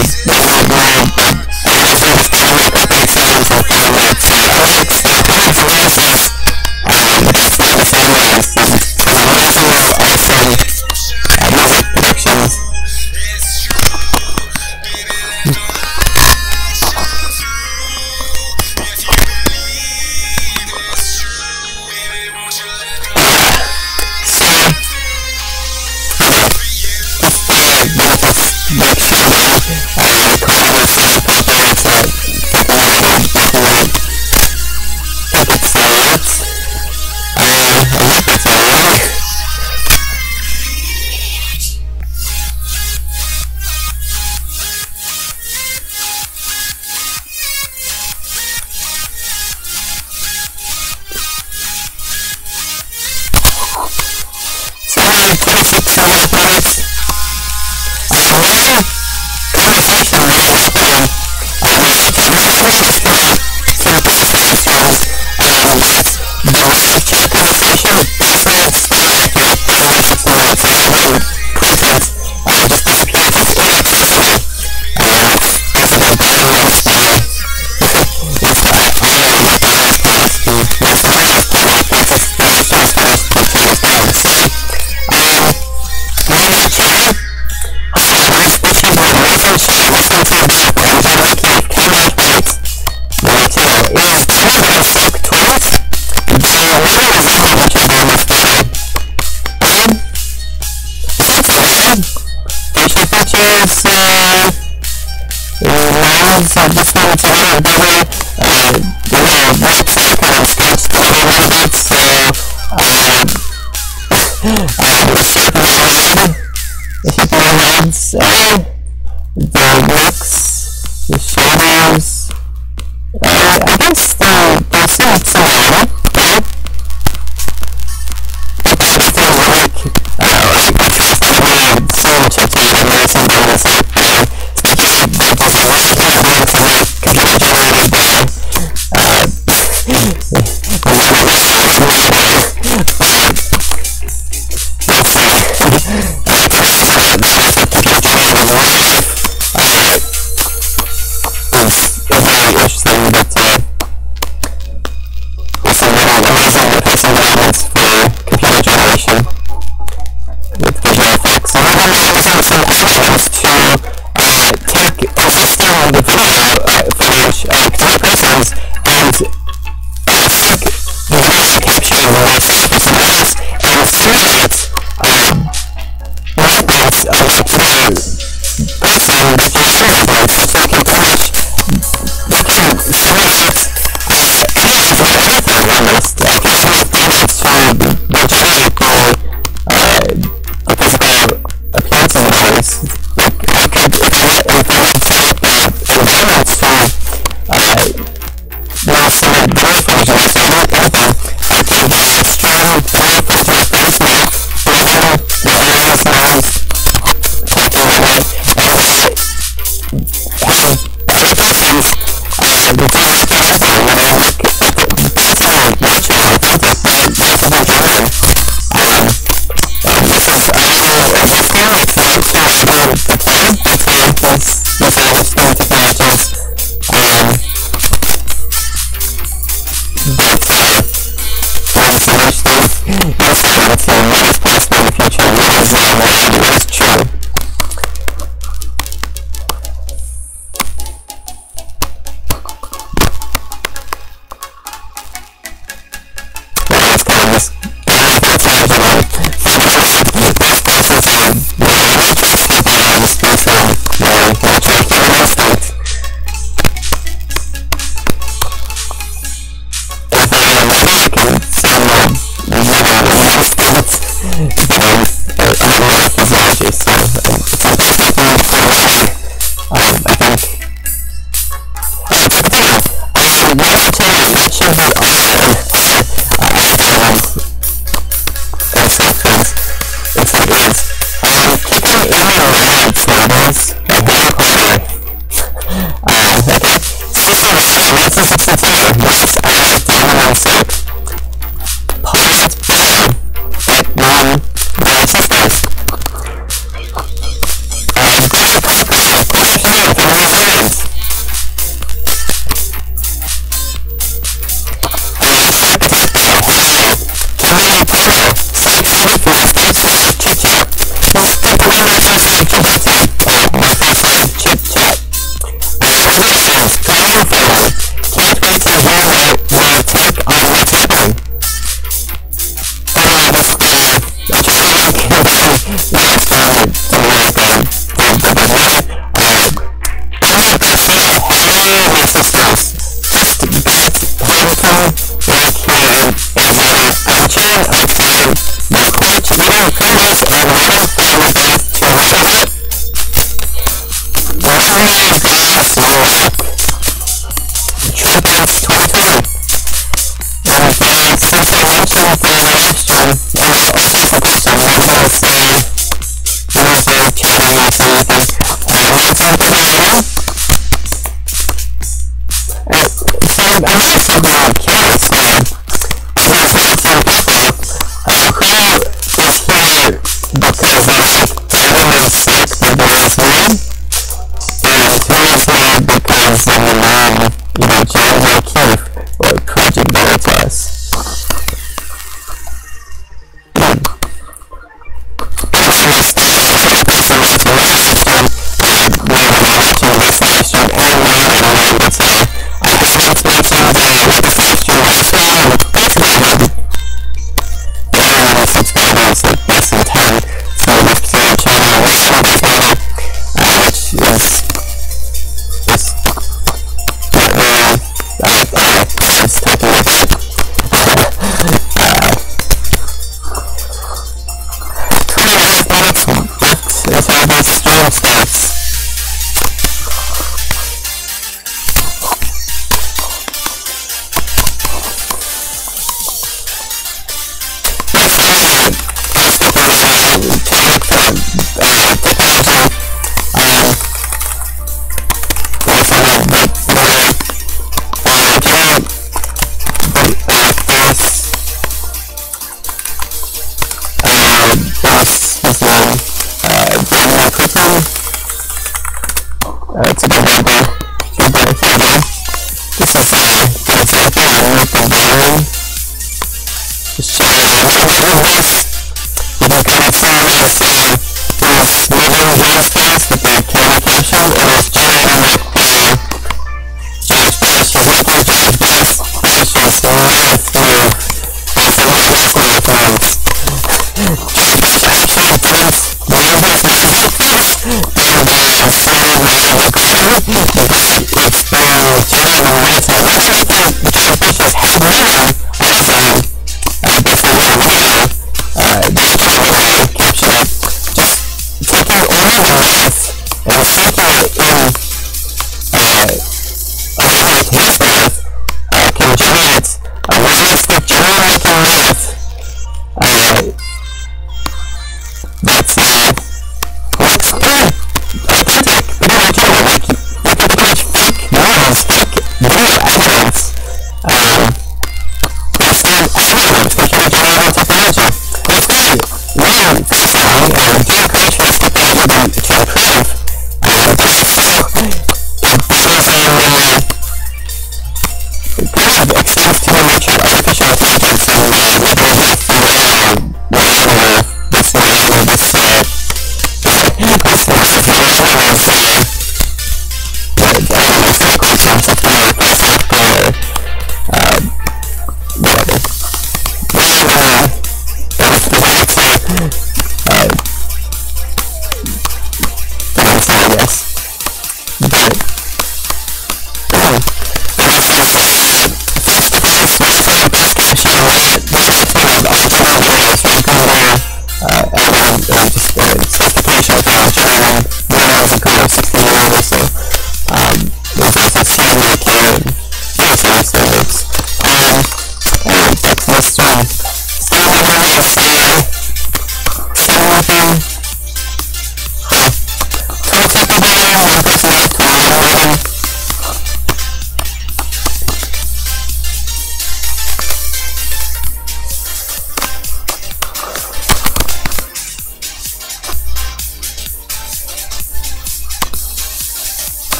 This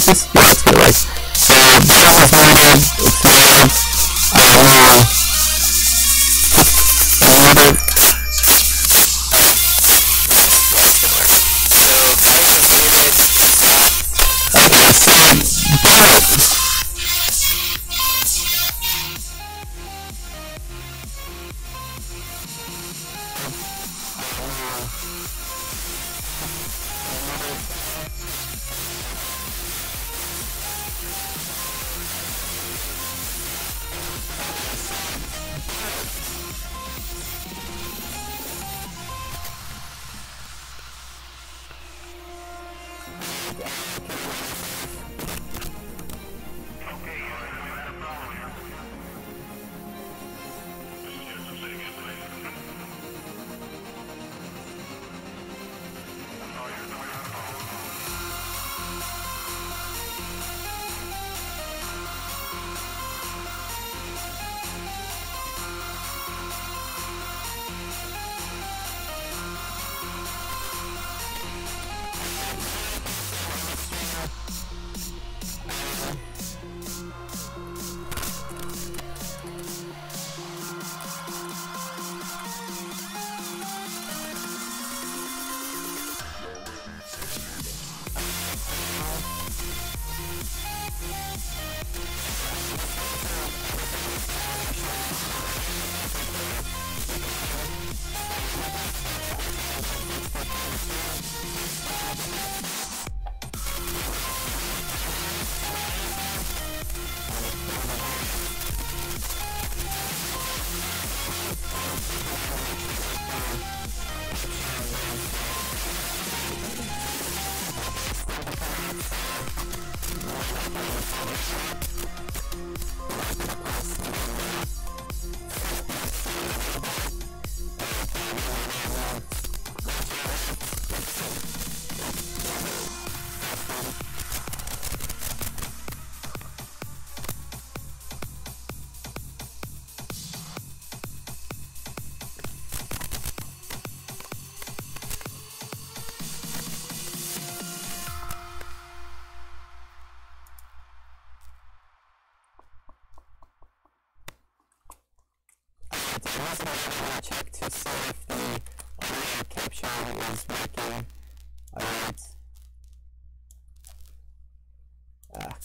like this? Yeah, it's gonna work. So this is loaded, it's loaded. Also, I want to check to see if the audio capture is working. Alright. Cut.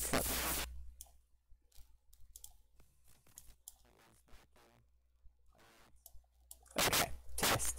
Okay, test.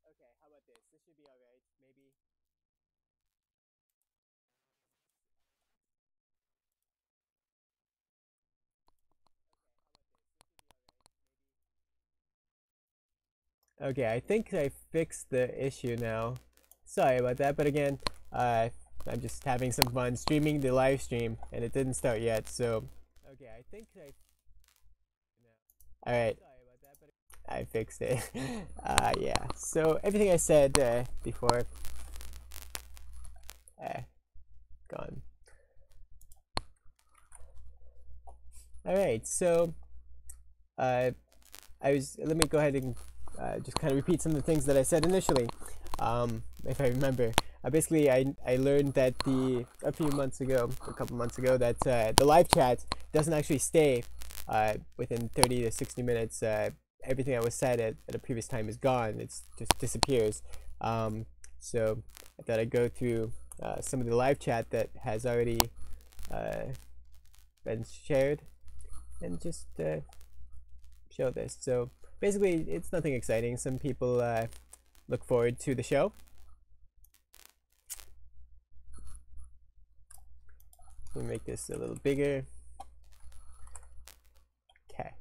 Okay, how about this? This should be alright, maybe. Okay, I think I fixed the issue now. Sorry about that, but again, I'm just having some fun streaming the live stream, and it didn't start yet, so... Okay, I think Alright, I fixed it. Yeah, so everything I said before... gone. Alright, so... let me go ahead and just kind of repeat some of the things that I said initially, if I remember. Basically, I learned that a couple months ago, that the live chat doesn't actually stay within 30 to 60 minutes. Everything that was said at a previous time is gone. It just disappears. So I thought I'd go through some of the live chat that has already been shared and just show this. So basically, it's nothing exciting. Some people look forward to the show. Let me make this a little bigger. Okay.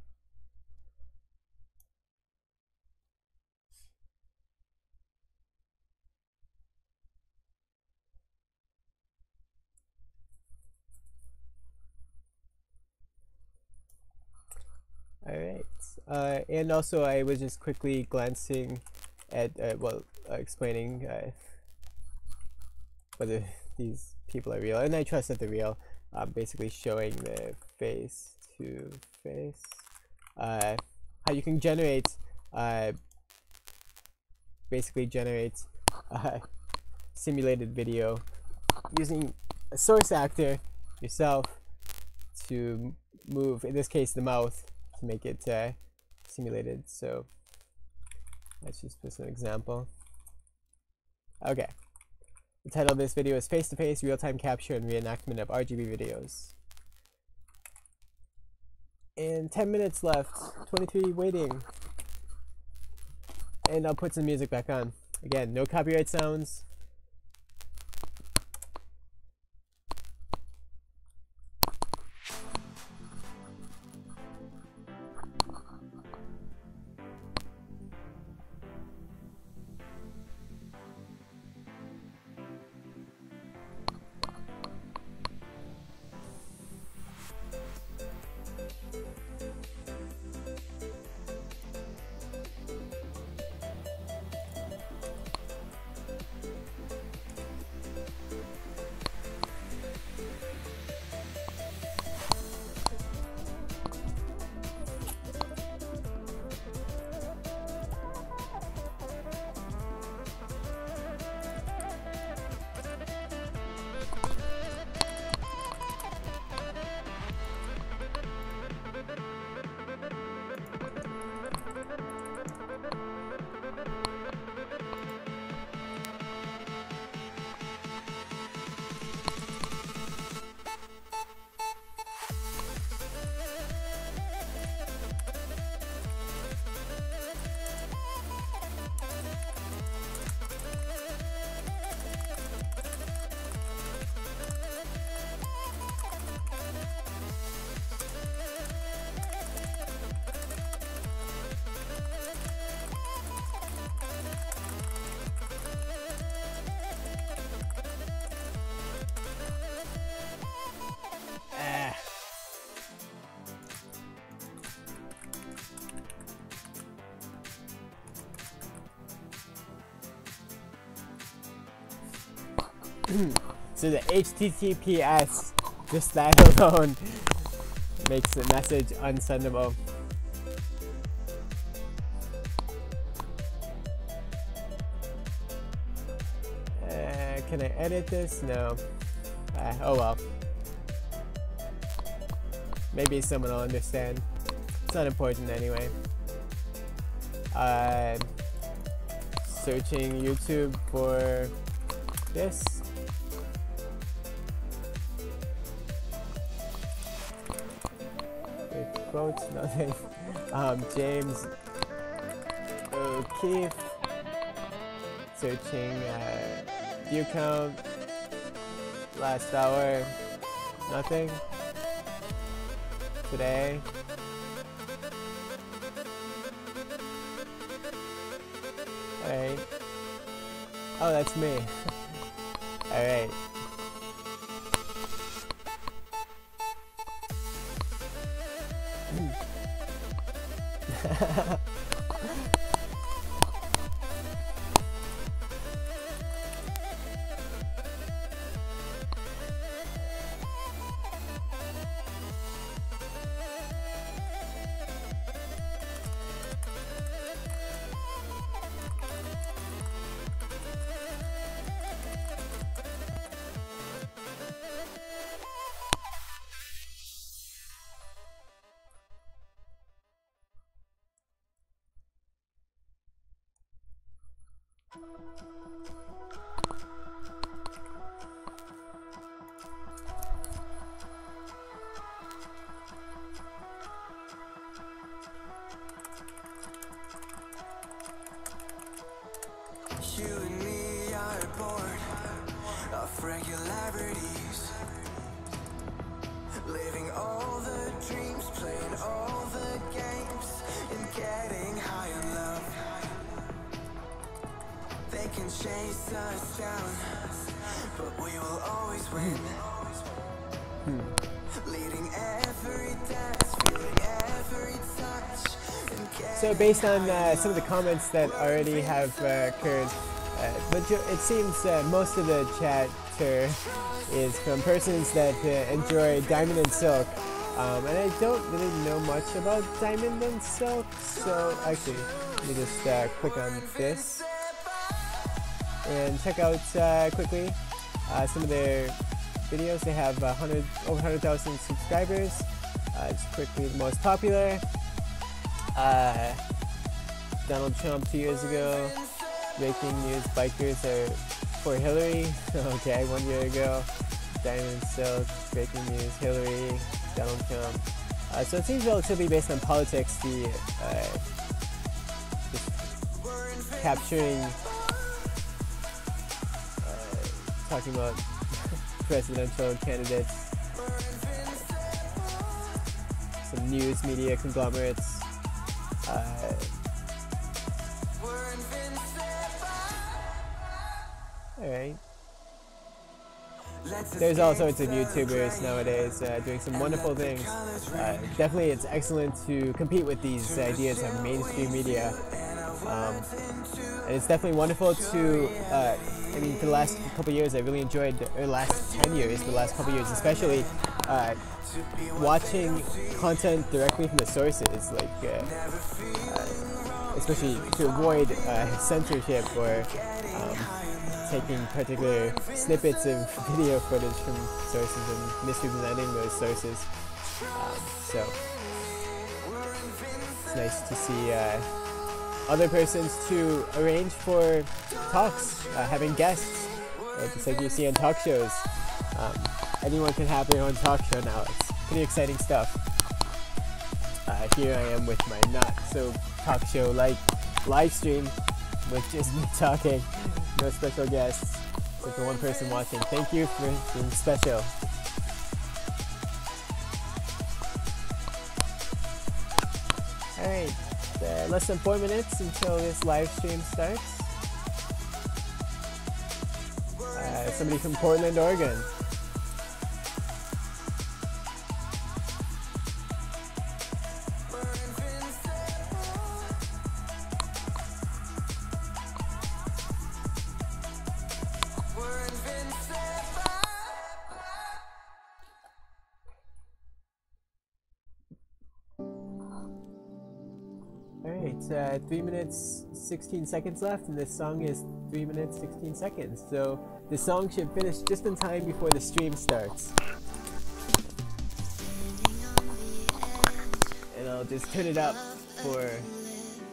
And also I was just quickly glancing at, explaining whether these people are real, and I trust that they're real. Basically showing the face to face, how you can generate, basically generate simulated video using a source actor yourself to move, in this case, the mouth, to make it simulated. So let's just put an example. Okay. The title of this video is Face-to-Face Real-Time Capture and Reenactment of RGB Videos. And 10 minutes left, 23 waiting. And I'll put some music back on. Again, no copyright sounds. So the HTTPS, just that alone, makes the message unsendable. Can I edit this? No. Oh well. Maybe someone will understand. It's not important anyway. Searching YouTube for this. Quotes, nothing. James O'Keefe. Searching view count. Last hour. Nothing. Today. Alright. Oh, that's me. Alright. You and me are bored of regularities, living all the dreams, playing all the games, and getting high on love. They can chase us down, but we will always win. Leading every dance, feeling every touch, and So based on some of the comments that already have occurred, but it seems most of the chatter is from persons that enjoy Diamond and Silk. And I don't really know much about Diamond and Silk, so actually, let me just click on this and check out quickly some of their videos. They have over 100,000 subscribers. Just quickly, the most popular. Donald Trump 2 years ago. Breaking news: bikers are for Hillary. Okay, 1 year ago. Diamond and Silk. Breaking news: Hillary. Donald Trump. So it seems relatively based on politics. The just capturing, talking about presidential candidates, some news media conglomerates. All right. There's all sorts of YouTubers nowadays doing some wonderful things. Definitely it's excellent to compete with these ideas of mainstream media. And it's definitely wonderful to, I mean, for the last couple of years I really enjoyed, or last 10 years, the last couple of years especially, watching content directly from the sources, like, especially to avoid censorship or taking particular snippets of video footage from sources and misrepresenting those sources. So it's nice to see other persons to arrange for talks, having guests, just like you see on talk shows. Anyone can have their own talk show now. It's pretty exciting stuff. Here I am with my not so talk show like live stream with just me talking. No special guests, but the one person watching. Thank you for being special. Alright, less than 4 minutes until this live stream starts. Somebody from Portland, Oregon. Alright, 3 minutes 16 seconds left, and this song is 3 minutes 16 seconds. So the song should finish just in time before the stream starts. And I'll just turn it up for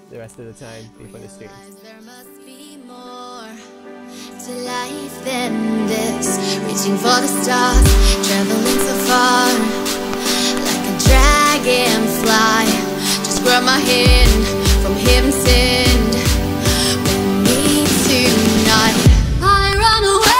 the rest of the time before the stream. There must be more to life than this. Reaching for the stars, traveling so far, like a dragonfly. Just grab my hand from heaven's end. With me tonight, I run away.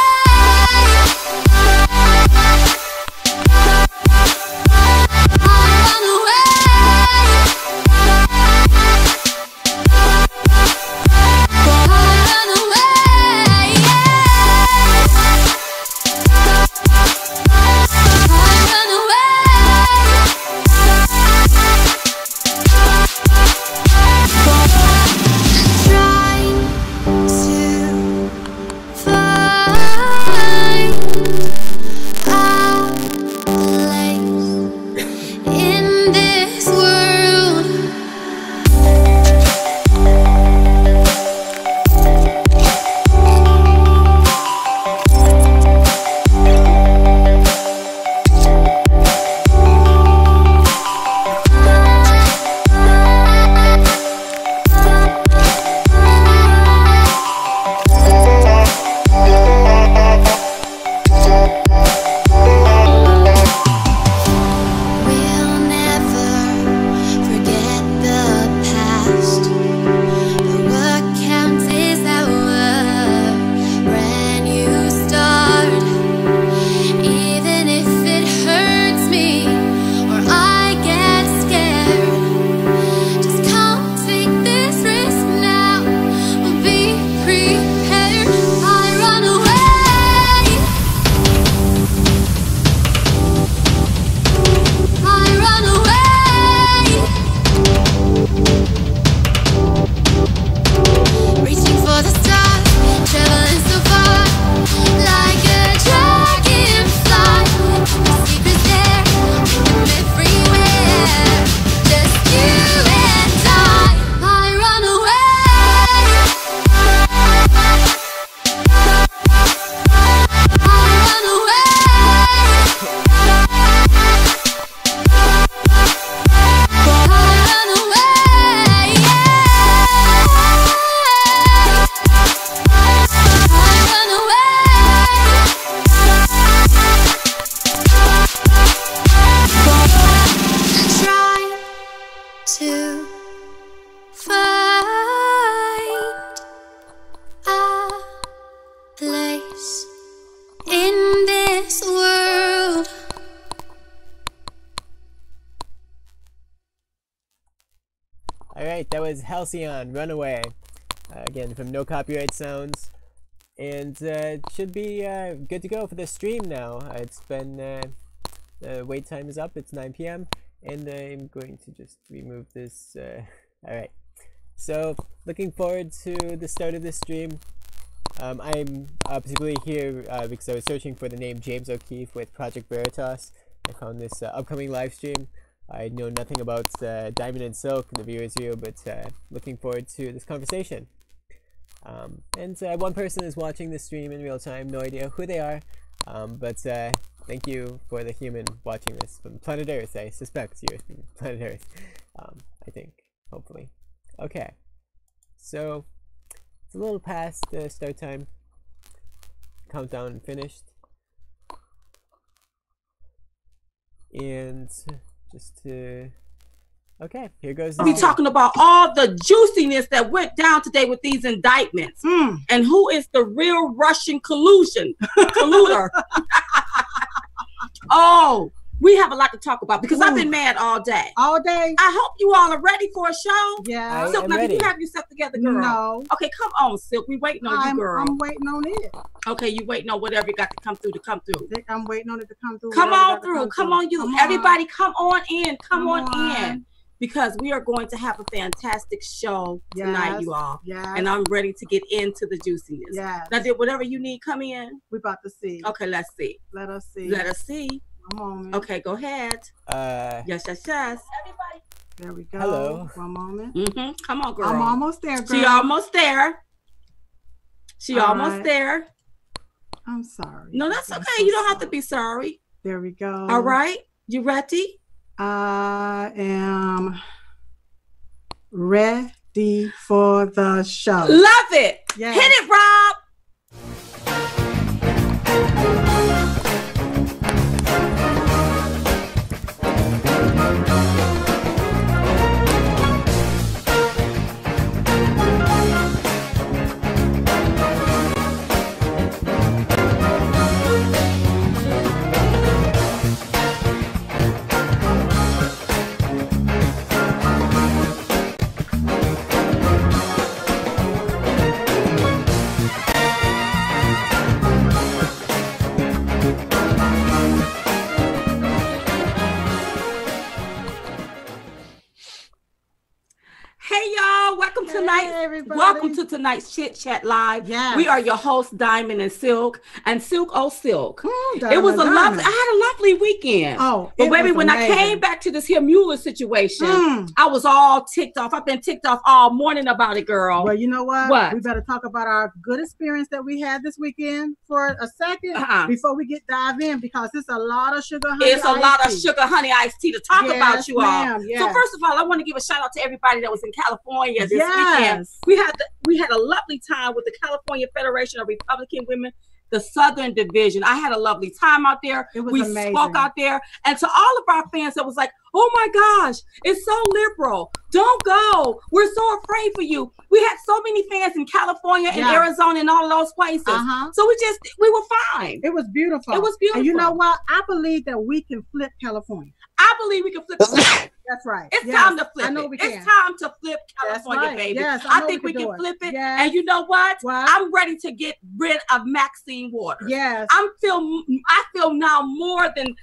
was Halcyon, Runaway. Again, from No Copyright Sounds. And should be good to go for the stream now. It's been, the wait time is up, it's 9 p.m. And I'm going to just remove this. Alright, so looking forward to the start of this stream. I'm particularly here because I was searching for the name James O'Keefe with Project Veritas. I found this upcoming live stream. I know nothing about Diamond and Silk, the viewers here, but looking forward to this conversation. And one person is watching this stream in real time, no idea who they are, but thank you for the human watching this from planet Earth. I suspect you're from planet Earth, I think, hopefully. Okay, so it's a little past start time. Countdown finished. And just to... Okay, here goes. We'll be talking about all the juiciness that went down today with these indictments. And who is the real Russian colluder. Oh, we have a lot to talk about because I've been mad all day. All day? I hope you all are ready for a show. Yeah. Silk, now did you have yourself together, girl? No. Okay, come on, Silk. We waiting on you, girl. I'm waiting on it. Okay, you waiting on whatever you got to come through. I'm waiting on it to come through. Come on through. Come on, you. Come on. Everybody come on in. Come on in. Because we are going to have a fantastic show tonight, you all. Yeah. And I'm ready to get into the juiciness. Yeah. Now, did whatever you need come in? We're about to see. Okay, let's see. Let us see. Let us see. One moment. Okay, go ahead. Yes. Everybody. There we go. Hello. One moment. Come on, girl. I'm almost there, girl. She almost there. Almost there. I'm sorry. No, that's okay. So you don't have sorry. to be sorry. There we go. All right. You ready? I am ready for the show. Love it. Yes. Hit it, Rob. Hey y'all, welcome welcome to tonight's Chit Chat Live. Yes. We are your hosts, Diamond and Silk, and Silk oh Silk. It was I had a lovely weekend. Oh, but baby, when I came back to this here Mueller situation, I was all ticked off. I've been ticked off all morning about it, girl. Well, you know what? What? We better talk about our good experience that we had this weekend for a second before we dive in, because it's a lot of sugar honey. It's a lot of sugar honey iced tea to talk about, you all. Yes. So first of all, I want to give a shout out to everybody that was in California this weekend. We had a lovely time with the California Federation of Republican Women, the Southern Division. I had a lovely time out there. It was we amazing. spoke out there, and to all of our fans that was like, oh my gosh, it's so liberal. Don't go. We're so afraid for you. We had so many fans in California and Arizona and all of those places. So we were fine. It was beautiful. It was beautiful. And you know what? I believe that we can flip California. I believe we can flip it. That's right. It's time to flip I know it. we can. It's time to flip California, right. baby. Yes, I know think we can do it. flip it. Yes. And you know what? What? I'm ready to get rid of Maxine Waters. Yes. I feel now more than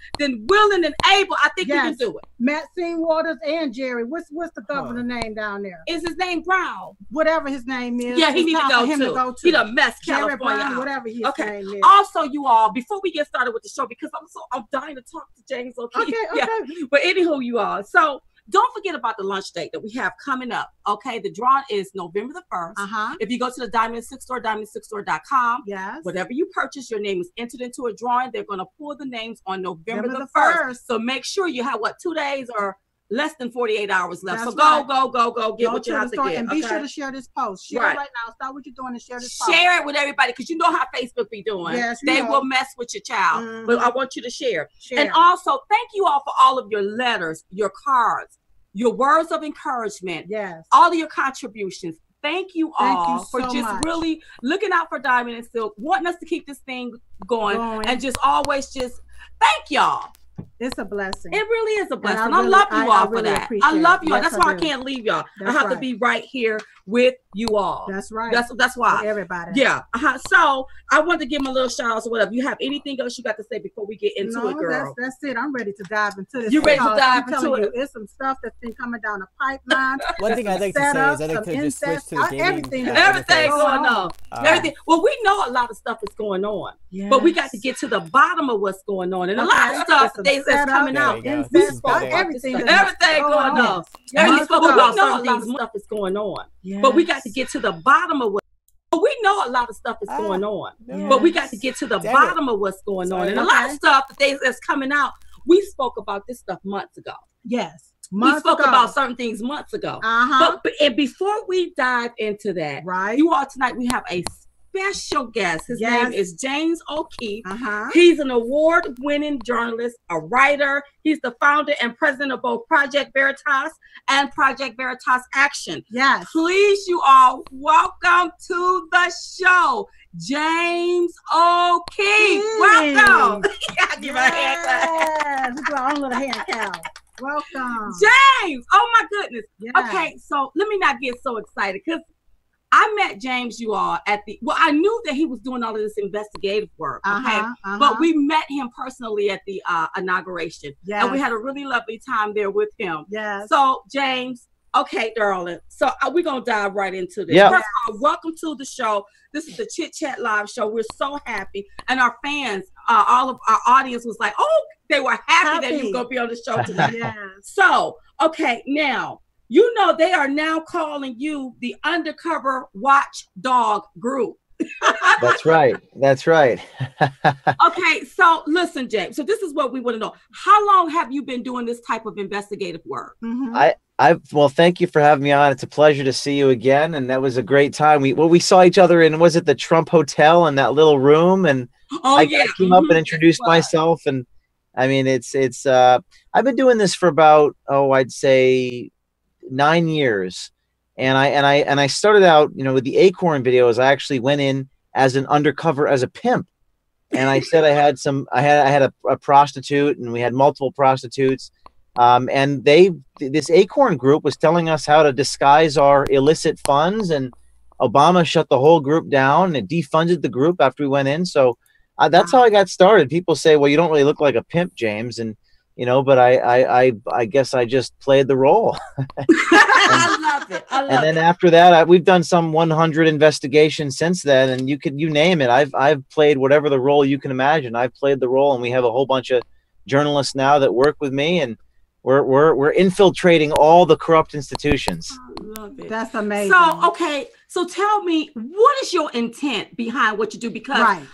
willing and able. I think we can do it. Maxine Waters and Jerry. What's the governor name down there? Is his name Brown? Whatever his name is. Yeah, he needs to go too. He done messed Jerry California Brown, out. whatever his name is. Also, you all, before we get started with the show, because I'm dying to talk to James O'Keefe. Okay. Yeah. But anywho, you all, so don't forget about the lunch date that we have coming up. Okay, the drawing is November the 1st. If you go to the Diamond Silk Store, diamondsilkstore.com, whatever you purchase, your name is entered into a drawing. They're going to pull the names on November the 1st. So make sure you have 2 days or less than 48 hours left. That's so go, get what you have to get. And be sure to share this post. Share it right now. Stop what you're doing and share this post. Share it with everybody, because you know how Facebook be doing. Yes, they will mess with your child. But I want you to share. Share. And also, thank you all for all of your letters, your cards, your words of encouragement, all of your contributions. Thank you all for just really looking out for Diamond and Silk, wanting us to keep this thing going. And just always just thank y'all. It's a blessing. It really is a blessing. I I love you all for really that. I love you all. Yes, That's why I do. can't leave y'all. That's I have to right. be right here with you all. That's right. That's why. With everybody. Yeah. So I wanted to give my little shout outs or whatever. You have anything else you got to say before we get into it, girl? That's it. I'm ready to dive into this. You ready to dive into it? It's some stuff that's been coming down the pipeline. One thing I'd like to say is I'd like to just switch to the gaming. Everything going on. Everything. Well, we know a lot of stuff is going on, but we got to get to the bottom of what's going on, and a lot of stuff that's coming out. Everything going on. But we know a lot of stuff is going on, but we got to get to the bottom of what. But we know a lot of stuff is going on, but we got to get to the bottom of what's going on, and a lot of stuff that's coming out. We spoke about this stuff months ago. Yes. We spoke about certain things months ago. But and before we dive into that, you all, tonight we have a special guest. His name is James O'Keefe. He's an award-winning journalist, a writer. He's the founder and president of both Project Veritas and Project Veritas Action. Yes. Please, you all, welcome to the show, James O'Keefe. Welcome. Give a hand clap. Let's do our own little hand clap. Welcome. James. Oh my goodness. Yes. Okay, so let me not get so excited because I met James, you all, I knew that he was doing all of this investigative work, okay? But we met him personally at the inauguration. Yes. And we had a really lovely time there with him. Yes. So, James, okay, darling. So we're going to dive right into this. Yeah. First of all, welcome to the show. This is the Chit Chat Live show. We're so happy. And our fans, all of our audience was like, oh, they were happy that you were going to be on the show tonight. Yes. So, okay, now, you know they are now calling you the Undercover Watchdog Group. That's right. That's right. Okay, so listen, James. So this is what we want to know. How long have you been doing this type of investigative work? Well, thank you for having me on. It's a pleasure to see you again, and that was a great time. We saw each other in, was it the Trump Hotel in that little room? And I came up and introduced myself, and I mean it's I've been doing this for about I'd say 9 years, and I started out, with the Acorn videos. I actually went in as an undercover as a pimp, and I said I had a prostitute, and we had multiple prostitutes, and this Acorn group was telling us how to disguise our illicit funds, and Obama shut the whole group down and defunded the group after we went in. So that's how I got started. People say, well, you don't really look like a pimp, James, and but I guess I just played the role. I love it. And then after that, we've done some 100 investigations since then, and you name it. I've played whatever the role you can imagine. I've played the role, and we have a whole bunch of journalists now that work with me, and we're infiltrating all the corrupt institutions. I love it. That's amazing. So okay, so tell me, what is your intent behind what you do? Because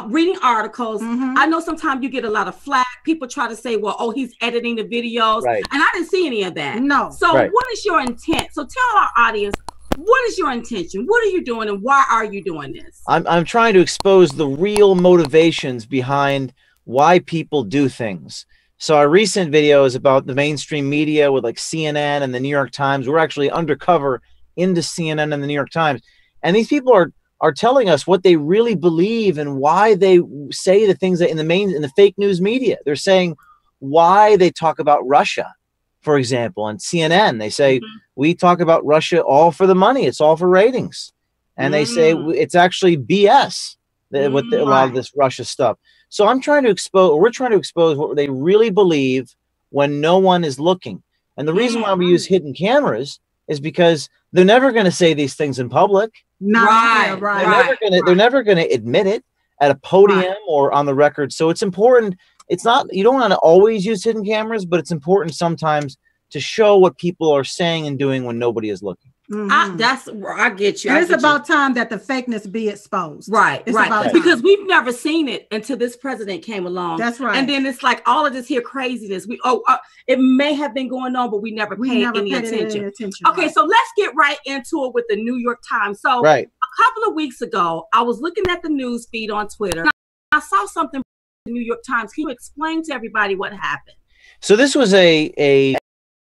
reading articles, I know sometimes you get a lot of flack. People try to say, well, he's editing the videos. And I didn't see any of that. No. So what is your intent? So tell our audience, what is your intention? What are you doing, and why are you doing this? I'm trying to expose the real motivations behind why people do things. So our recent video is about the mainstream media with like CNN and the New York Times. We're actually undercover into CNN and the New York Times. And these people are telling us what they really believe and why they say the things that in the fake news media. They're saying why they talk about Russia, for example, on CNN. They say we talk about Russia all for the money. It's all for ratings. And they say it's actually BS with a lot of this Russia stuff. So we're trying to expose what they really believe when no one is looking. And the reason why we use hidden cameras is because they're never going to say these things in public. They're never going to admit it at a podium or on the record. So it's important. It's not, you don't want to always use hidden cameras, but it's important sometimes to show what people are saying and doing when nobody is looking. I get you. And it's about time that the fakeness be exposed. Because we've never seen it until this president came along. That's right. And then it's like all of this here craziness. It may have been going on, but we never paid any attention. Okay, so let's get right into it with the New York Times. So a couple of weeks ago, I was looking at the news feed on Twitter. I saw something in the New York Times. Can you explain to everybody what happened? So this was a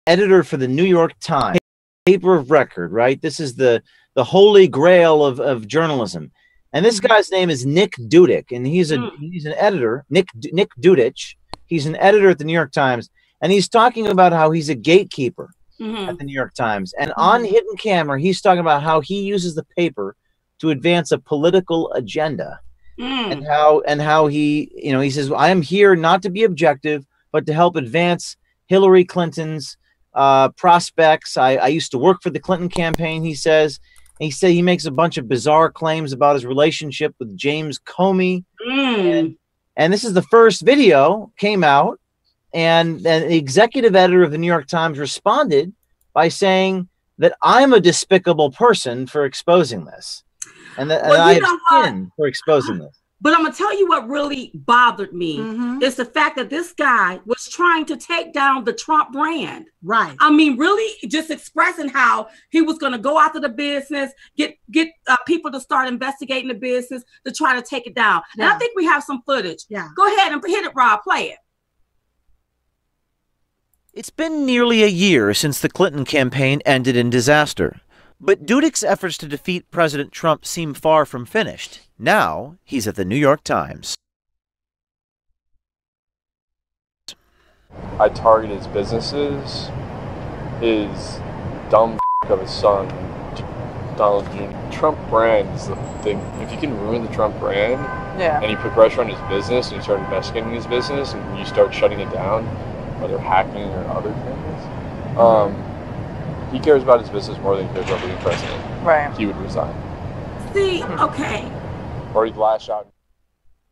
editor for the New York Times, paper of record, right? This is the holy grail of journalism. And this guy's name is Nick Dudich, and he's an editor, Nick Dudich, He's an editor at the New York Times, and he's talking about how he's a gatekeeper at the New York Times. And on hidden camera, he's talking about how he uses the paper to advance a political agenda. And how he, you know, he says, I am here not to be objective, but to help advance Hillary Clinton's prospects. I used to work for the Clinton campaign, he says. And he makes a bunch of bizarre claims about his relationship with James Comey. And this is the first video came out, and the executive editor of the New York Times responded by saying that I'm a despicable person for exposing this. And that I have sinned for exposing this. But I'm going to tell you what really bothered me is the fact that this guy was trying to take down the Trump brand. Right. I mean, really just expressing how he was going to go after the business, get people to start investigating the business to try to take it down. Yeah. And I think we have some footage. Yeah. Go ahead and hit it, Rob. Play it. It's been nearly a year since the Clinton campaign ended in disaster. But Dudek's efforts to defeat President Trump seem far from finished. Now, he's at the New York Times. I targeted his businesses, his dumb of his son, Donald Jr. Trump brand is the thing. If you can ruin the Trump brand, and you put pressure on his business, and you start investigating his business, and you start shutting it down, whether hacking or other things, he cares about his business more than he cares about being president. Right. He would resign. See, okay. Or he'd lash out.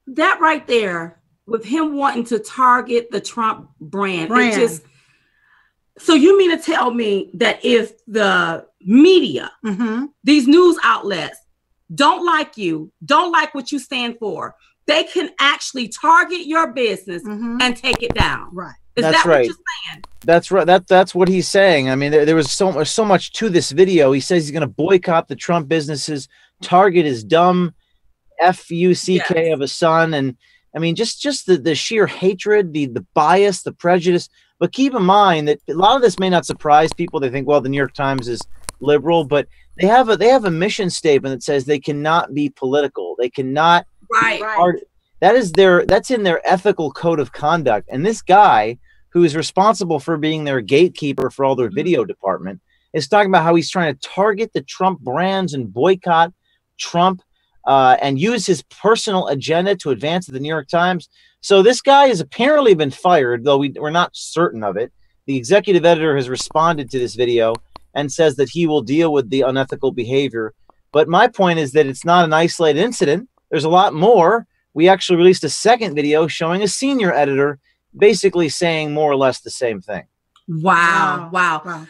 That right there, with him wanting to target the Trump brand. It just, so you mean to tell me that if the media, these news outlets, don't like you, don't like what you stand for, they can actually target your business and take it down. Right. Is that what you're saying? That's right. That's what he's saying. I mean, there was so much to this video. He says he's going to boycott the Trump businesses, target his dumb F-U-C-K of a son. And I mean, just the sheer hatred, the bias, the prejudice. But keep in mind that a lot of this may not surprise people. They think, well, the New York Times is liberal, but they have a mission statement that says they cannot be political. They cannot. That's in their ethical code of conduct. And this guy, who is responsible for being their gatekeeper for all their video department, is talking about how he's trying to target the Trump brands and boycott Trump and use his personal agenda to advance the New York Times. So this guy has apparently been fired, though we're not certain of it. The executive editor has responded to this video and says that he will deal with the unethical behavior. But my point is that it's not an isolated incident. There's a lot more. We actually released a second video showing a senior editor basically saying more or less the same thing. Wow.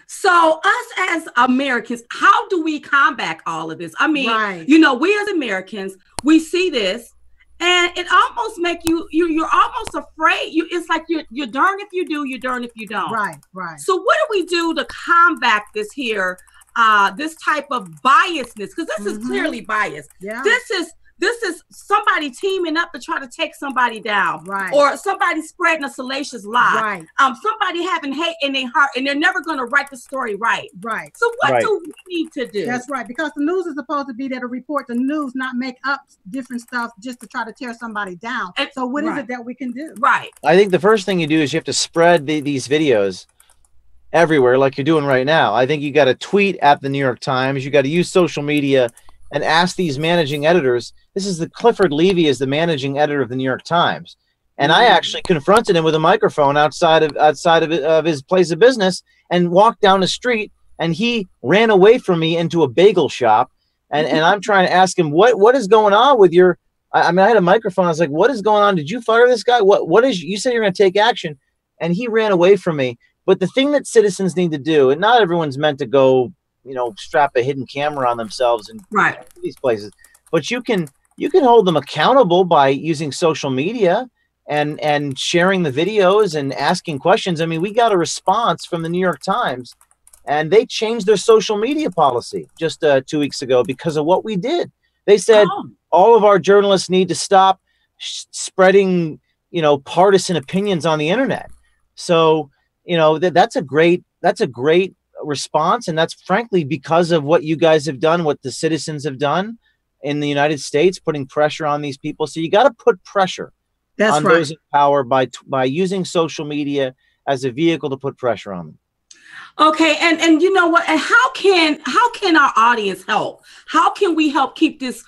So us as Americans, how do we combat all of this? I mean, you know, we as Americans, we see this and it almost make you're almost afraid. It's like you're darned if you do, you're darned if you don't. Right. So what do we do to combat this here, this type of biasness? Because this is clearly biased. Yeah. This is somebody teaming up to try to take somebody down, or somebody spreading a salacious lie, somebody having hate in their heart, and they're never going to write the story right. So what do we need to do? That's right, because the news is supposed to be there to report the news, not make up different stuff just to try to tear somebody down. And so what is it that we can do? I think the first thing you do is you have to spread these videos everywhere, like you're doing right now. I think you got to tweet at the New York Times. You got to use social media and ask these managing editors. This is Clifford Levy is the managing editor of the New York Times. And I actually confronted him with a microphone outside of his place of business and walked down the street, and he ran away from me into a bagel shop. And I'm trying to ask him, what is going on with your, I mean, I had a microphone. I was like, what is going on? Did you fire this guy? What is, you said you're going to take action. And he ran away from me. But the thing that citizens need to do, and not everyone's meant to go, you know, strap a hidden camera on themselves and these places, but you can hold them accountable by using social media and sharing the videos and asking questions. I mean, we got a response from the New York Times, and they changed their social media policy just 2 weeks ago because of what we did. They said all of our journalists need to stop spreading, you know, partisan opinions on the internet. So, you know, that's a great response, and that's frankly because of what you guys have done, what the citizens have done in the United States, putting pressure on these people. So you got to put pressure. on those in power by using social media as a vehicle to put pressure on them. Okay, and you know what? And how can our audience help? How can we help keep this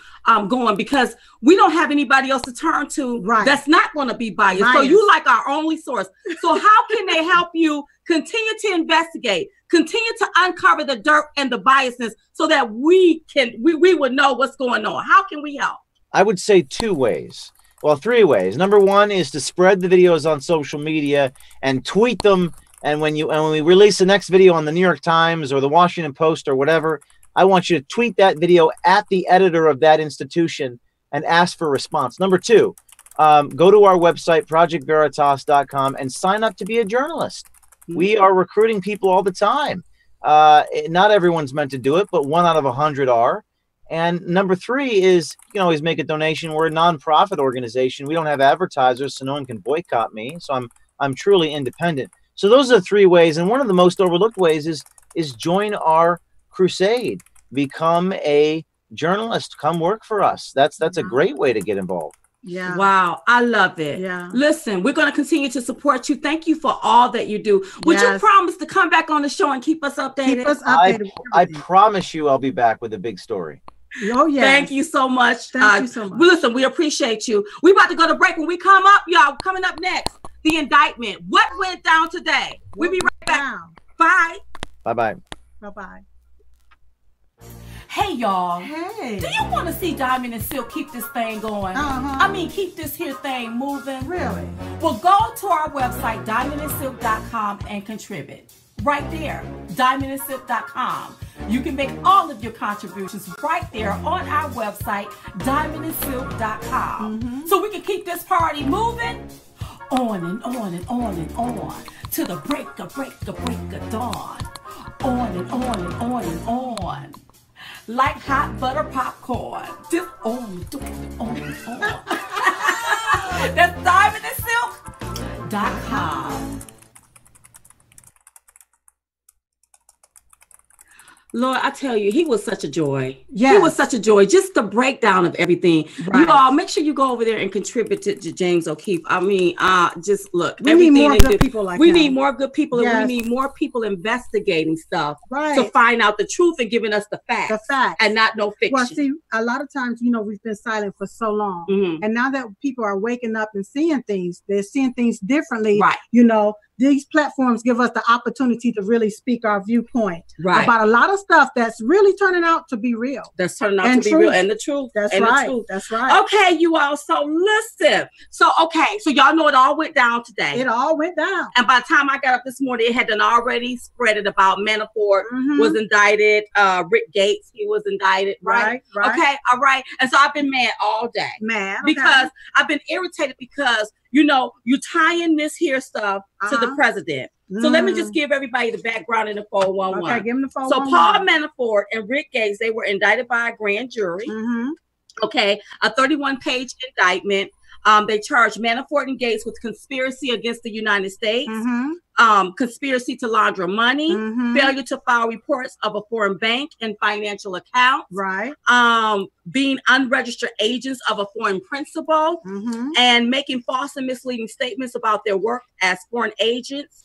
going? Because we don't have anybody else to turn to that's not going to be biased. So you like our only source. So how can they help you continue to investigate, continue to uncover the dirt and the biasness, so that we would know what's going on? How can we help? I would say 2 ways. Well, 3 ways. Number 1 is to spread the videos on social media and tweet them. And when we release the next video on the New York Times or the Washington Post or whatever, I want you to tweet that video at the editor of that institution and ask for a response. Number 2, go to our website, projectveritas.com, and sign up to be a journalist. We are recruiting people all the time. Not everyone's meant to do it, but 1 out of 100 are. And number 3 is you can always make a donation. We're a nonprofit organization. We don't have advertisers, so no one can boycott me. So I'm truly independent. So those are the 3 ways. And one of the most overlooked ways is join our crusade. Become a journalist. Come work for us. That's a great way to get involved. Yeah. Wow. I love it. Yeah. Listen, we're going to continue to support you. Thank you for all that you do. Would you promise to come back on the show and keep us updated? Keep us updated. I promise you I'll be back with a big story. Oh, yeah. Thank you so much. Thank you so much. Listen, we appreciate you. We about to go to break. When we come up, y'all, coming up next, the indictment. What went down today? We'll be right back. Bye. Bye-bye. Bye-bye. Hey, y'all. Hey. Do you want to see Diamond and Silk keep this thing going? I mean, keep this here thing moving? Really? Well, go to our website, diamondandsilk.com, and contribute. Right there, diamondandsilk.com. You can make all of your contributions right there on our website, diamondandsilk.com. So we can keep this party moving on and on and on and on to the break of dawn. On and on and on and on. Like hot butter popcorn. Just on and on and on. That's diamondandsilk.com. Lord, I tell you, he was such a joy. Yeah, he was such a joy. Just the breakdown of everything. You all make sure you go over there and contribute to James O'Keefe. I mean, just look. We need more good people like we need more good people, and we need more people investigating stuff to find out the truth and giving us the facts. The facts. And not no fiction. Well, see, a lot of times, we've been silent for so long. And now that people are waking up and seeing things, they're seeing things differently. Right. These platforms give us the opportunity to really speak our viewpoint about a lot of stuff that's really turning out to be real. That's turning out to be real, and the truth. That's right. That's right. Okay, you all. So listen. So y'all know it all went down today. It all went down. And by the time I got up this morning, it had done already spread it about Manafort was indicted. Rick Gates, he was indicted. Right. Okay. All right. And so I've been mad all day. Because I've been irritated because you tying this here stuff to the president. So let me just give everybody the background in the 411. Okay, give them the 411. So Paul Manafort and Rick Gates, they were indicted by a grand jury. Okay, a 31-page indictment. They charged Manafort and Gates with conspiracy against the United States, conspiracy to launder money, failure to file reports of a foreign bank and financial accounts, being unregistered agents of a foreign principal, and making false and misleading statements about their work as foreign agents.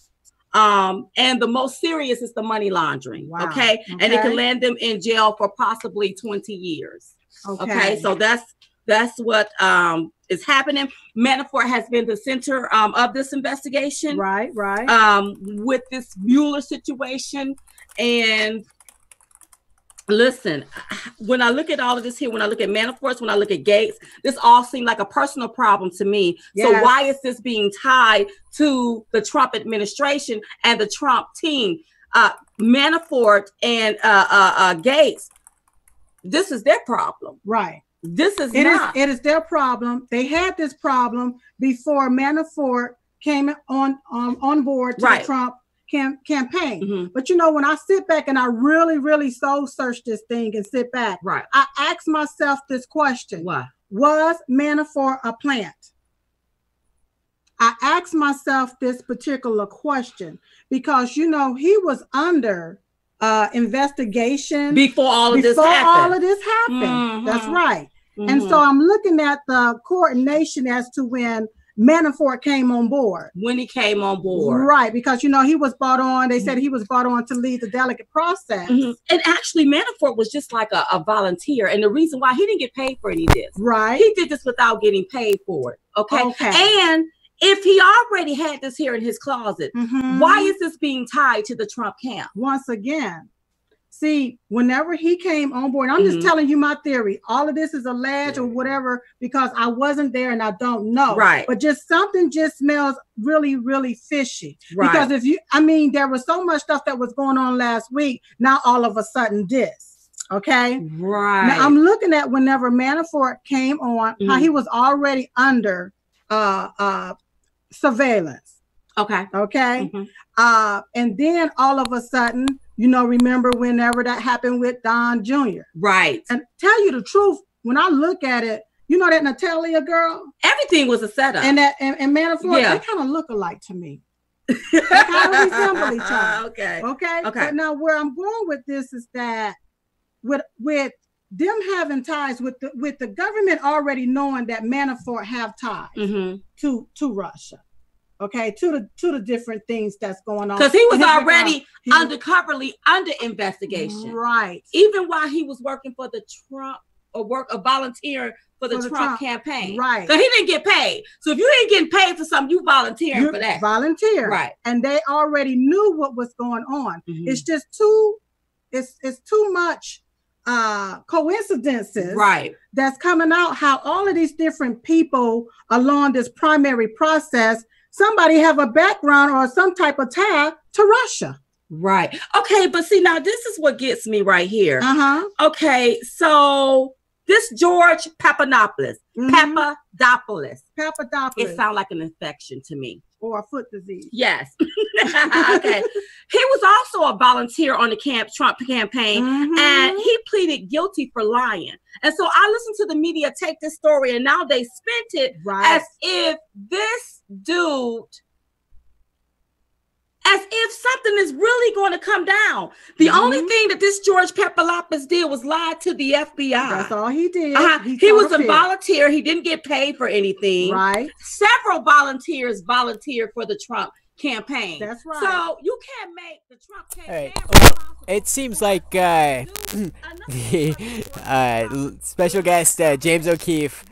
And the most serious is the money laundering. Okay. And it can land them in jail for possibly 20 years. Okay. So that's what is happening. Manafort has been the center of this investigation. With this Mueller situation. And listen, when I look at all of this here, when I look at Manafort's, when I look at Gates, this all seemed like a personal problem to me. So why is this being tied to the Trump administration and the Trump team? Manafort and Gates, this is their problem. This is it is their problem. They had this problem before Manafort came on board to the Trump campaign. But when I sit back and I really soul search this thing and sit back, I ask myself this question: was Manafort a plant? I ask myself this particular question because he was under investigation before all of this happened. That's right. And so I'm looking at the coordination as to when Manafort came on board. When he came on board. Right, because, you know, he was brought on, they said he was brought on to lead the delegate process. And actually, Manafort was just like a volunteer. And the reason why he didn't get paid for any of this. Right. He did this without getting paid for it. Okay. And if he already had this here in his closet, why is this being tied to the Trump camp? Once again, see, whenever he came on board, I'm just telling you my theory. All of this is alleged or whatever because I wasn't there and I don't know. Right. But just something just smells really, really fishy. Right. Because if you, I mean, there was so much stuff that was going on last week. Now all of a sudden this. Okay. Right. Now I'm looking at whenever Manafort came on, how he was already under surveillance. Okay. Okay. And then all of a sudden, you know, remember whenever that happened with Don Jr. Right. And tell you the truth, when I look at it, you know that Natalia girl? Everything was a setup. And that and Manafort, they kind of look alike to me. They kind of resemble each other. Okay. Okay. But now where I'm going with this is that with them having ties with the government already knowing that Manafort have ties to Russia. Okay, to the different things that's going on. Because he was already undercoverly under investigation. Right. Even while he was working for the Trump or volunteering for the Trump campaign. Right. So he didn't get paid. So if you ain't getting paid for something, you volunteering for that. Volunteer. Right. And they already knew what was going on. It's just too much coincidences that's coming out how all of these different people along this primary process, somebody have a background or some type of tie to Russia. Right. Okay, but see, now this is what gets me right here. Okay, so this George Papadopoulos. It sounds like an infection to me. Or a foot disease. Yes. Okay. He was also a volunteer on the Trump campaign, and he pleaded guilty for lying. And so I listened to the media take this story, and now they spent it as if this dude, as if something is really going to come down. The only thing that this George Papadopoulos did was lie to the FBI. That's all he did. He was a volunteer. He didn't get paid for anything. Right. Several volunteers volunteered for the Trump campaign. That's right. So you can't make the Trump campaign. Well, it seems like the special guest James O'Keefe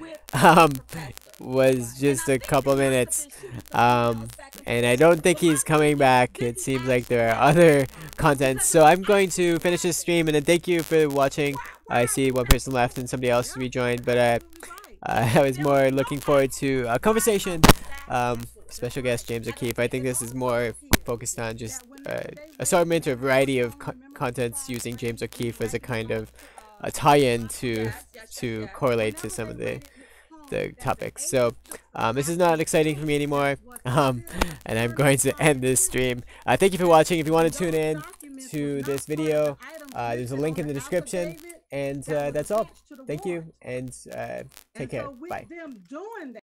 was just a couple minutes, and I don't think he's coming back. It seems like there are other contents, so I'm going to finish this stream, and then thank you for watching. I see one person left and somebody else rejoined, but I was more looking forward to a conversation. Special guest James O'Keefe. I think this is more focused on just assortment or variety of contents using James O'Keefe as a kind of a tie-in to correlate to some of the topics. So this is not exciting for me anymore, and I'm going to end this stream. Thank you for watching. If you want to tune in to this video, there's a link in the description, and that's all. Thank you, and take care. Bye.